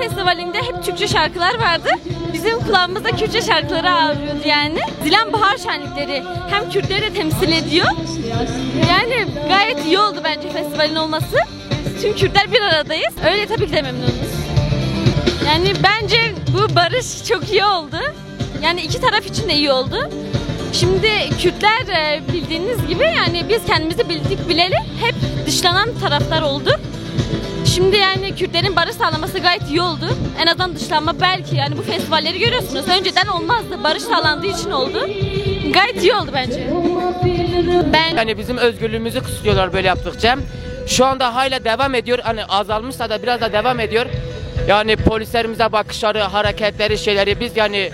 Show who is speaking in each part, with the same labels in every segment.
Speaker 1: Festivali'nde hep Türkçe şarkılar vardı. Bizim kulağımızda Kürtçe şarkıları ağırıyordu yani. Zilan Bahar şenlikleri hem Kürtleri de temsil ediyor. Yani gayet iyi oldu bence festivalin olması. Tüm Kürtler bir aradayız. Öyle tabii ki de memnunuz. Yani bence bu barış çok iyi oldu. Yani iki taraf için de iyi oldu. Şimdi Kürtler bildiğiniz gibi yani biz kendimizi bildik bileli hep dışlanan taraftar olduk. Şimdi yani Kürtlerin barış sağlaması gayet iyi oldu. En azından dışlanma belki yani bu festivalleri görüyorsunuz. Önceden olmazdı. Barış sağlandığı için oldu. Gayet iyi oldu bence.
Speaker 2: Yani bizim özgürlüğümüzü kısıtlıyorlar böyle yaptıkça. Şu anda hala devam ediyor. Hani azalmışsa da biraz da devam ediyor. Yani polislerimize bakışları, hareketleri, şeyleri biz yani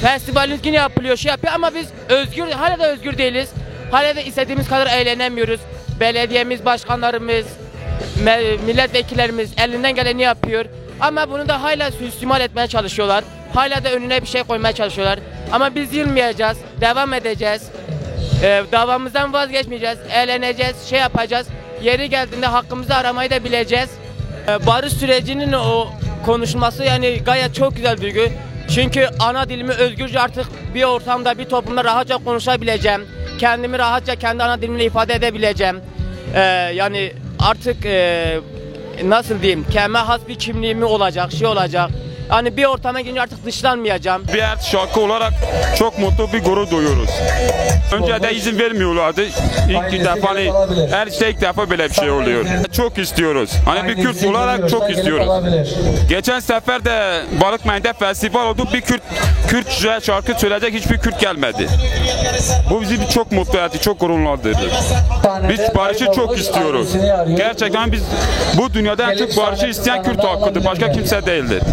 Speaker 2: festivalimiz yine yapılıyor, şey yapıyor ama biz hala da özgür değiliz. Hala da istediğimiz kadar eğlenemiyoruz. Belediyemiz, başkanlarımız, milletvekillerimiz elinden geleni yapıyor. Ama bunu da hala suistimal etmeye çalışıyorlar. Hala da önüne bir şey koymaya çalışıyorlar. Ama biz yılmayacağız, devam edeceğiz. Davamızdan vazgeçmeyeceğiz, eğleneceğiz, şey yapacağız. Yeri geldiğinde hakkımızı aramayı da bileceğiz. Barış sürecinin o konuşması yani gayet çok güzel bir duygu. Çünkü ana dilimi özgürce artık bir ortamda, bir toplumda rahatça konuşabileceğim. Kendimi rahatça kendi ana dilimle ifade edebileceğim. Yani artık nasıl diyeyim, kendime has bir kimliğimi olacak, şey olacak. Yani bir ortama girince artık dışlanmayacağım.
Speaker 3: Bir şarkı olarak çok mutlu bir gurur duyuyoruz. Önce de izin vermiyorlardı. İlk defa hani her şey ilk defa böyle bir şey oluyor. Çok istiyoruz. Hani bir Kürt olarak çok istiyoruz. Geçen sefer de Balıkmayın'da festival oldu. Bir Kürtçe şarkı söyleyecek hiçbir Kürt gelmedi. Bu bizi çok mutlu etti, çok gururlandırdı. Biz barışı çok istiyoruz. Gerçekten biz bu dünyada en çok barışı isteyen Kürt halkıdır. Başka kimse değildir.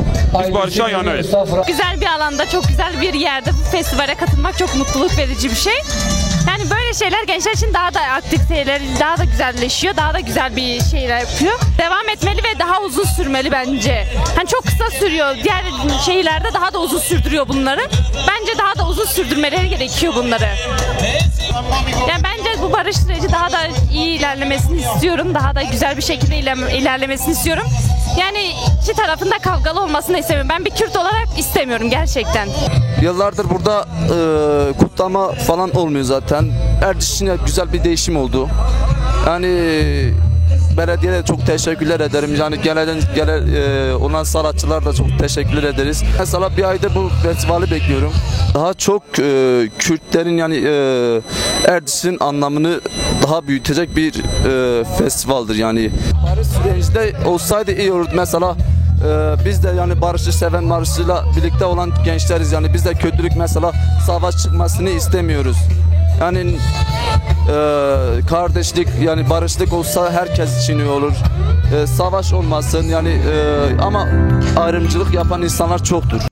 Speaker 3: Biz barışa yanayız.
Speaker 1: Güzel bir alanda, çok güzel bir yerde bu festivale katılmak çok mutluluk verici bir şey. Yani böyle şeyler gençler için daha da aktiviteler, daha da güzelleşiyor, daha da güzel bir şeyler yapıyor. Devam etmeli ve daha uzun sürmeli bence. Hani çok kısa sürüyor, diğer şehirlerde daha da uzun sürdürüyor bunları. Bence daha da uzun sürdürmeleri gerekiyor bunları. Yani bence bu barış süreci daha da iyi ilerlemesini istiyorum, daha da güzel bir şekilde ilerlemesini istiyorum. Yani iki tarafın da kavgalı olmasını istemiyorum. Ben bir Kürt olarak istemiyorum gerçekten.
Speaker 4: Yıllardır burada kutlama falan olmuyor zaten. Erciş için güzel bir değişim oldu. Yani belediyeye çok teşekkürler ederim. Yani gelen olan sanatçılar da çok teşekkür ederiz. Mesela bir aydır bu festivali bekliyorum. Daha çok Kürtlerin yani Erciş'in anlamını daha büyütecek bir festivaldir yani. Barış sürecinde olsaydı iyi olurdu. Mesela biz de yani barışı seven, barışıyla birlikte olan gençleriz yani biz de kötülük mesela savaş çıkmasını istemiyoruz. Yani kardeşlik yani barışlık olsa herkes için iyi olur. Savaş olmasın yani ama ayrımcılık yapan insanlar çoktur.